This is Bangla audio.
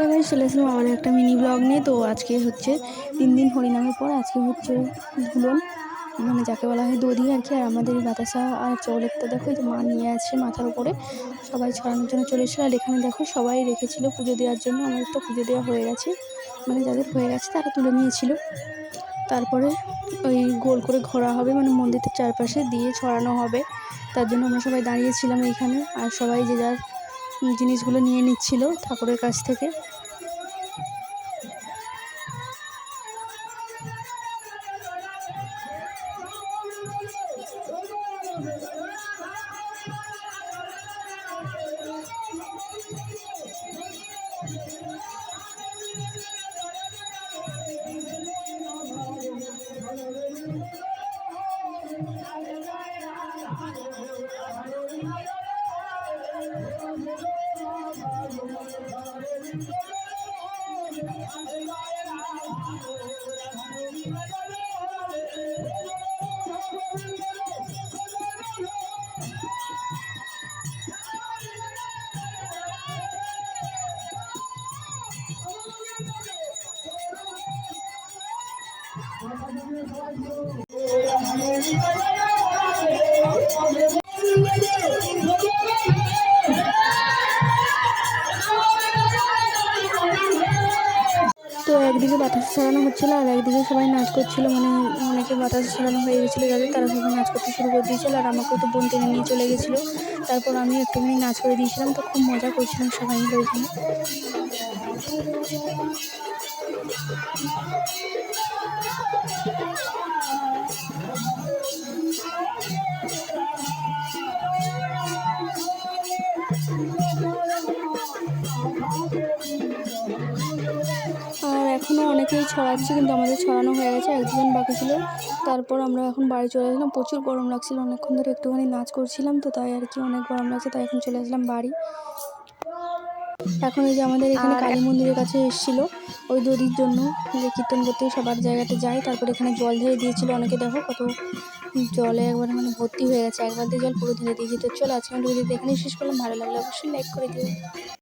চলো গাইস, চলে আসলাম আবার একটা মিনি ব্লগ নিয়ে। তো আজকে হচ্ছে 3 দিন হরিনামের পর আজকে হচ্ছে ধুলন, মানে যাকে বলা হয় দধি আর কি। আর আমাদের বাতাসা আর চৌলেকটা দেখো, এই যে মা নিয়ে আছে মাথার উপরে, সবাই ছড়ানোর জন্য চলে এসেছিলো। আর এখানে দেখো সবাই রেখেছিল পুজো দেওয়ার জন্য। আমাদের তো পুজো দেওয়া হয়ে গেছে, মানে যাদের হয়ে গেছে তারা তুলে নিয়েছিল। তারপরে ওই গোল করে ঘোরা হবে, মানে মন্দিরের চারপাশে দিয়ে ছড়ানো হবে। তার জন্য আমরা সবাই দাঁড়িয়েছিলাম এইখানে, আর সবাই যে যার জিনিসগুলো নিয়ে নিচ্ছিল ঠাকুরের কাছ থেকে। তো একদিকে বাতাস ছড়ানো হচ্ছিল, আর একদিকে সবাই নাচ করছিল। মানে অনেকে বাতাস ছড়ানো হয়ে গেছিলো যাদের, তারা সবাই নাচ করতে শুরু করে দিয়েছিল। আর আমাকেও তো বোন টেনে নিয়ে চলে গেছিলো। তারপর আমি একটুখানি নাচ করে দিয়েছিলাম, তো খুব মজা করছিলাম সবাই মিলে ওইখানে। আর এখনও অনেকেই ছড়াচ্ছে, কিন্তু আমাদের ছড়ানো হয়ে গেছে, একজন বাকি ছিল। তারপর আমরা এখন বাড়ি চলে আসলাম। প্রচুর গরম লাগছিল, অনেকক্ষণ ধরে একটুখানি নাচ করছিলাম, তো তাই আর কি অনেক গরম লাগছে, তাই এখন চলে আসলাম বাড়ি। এখন এই যে আমাদের এখানে কালী মন্দিরের কাছে এসেছিল ওই দড়ির জন্য, যে কীর্তন করতে সবার জায়গাতে যায়। তারপর এখানে জল ঢেলে দিয়েছিল অনেকে, দেখো কত জলে একবারে মানে ভর্তি হয়ে গেছে, এক বালতি জল পুরো ঢেলে দিয়েছি। তো চলো আজকে আমি ভিডিওটি এখানেই শেষ করলাম। ভালো লাগলে অবশ্যই লাইক করে দিও।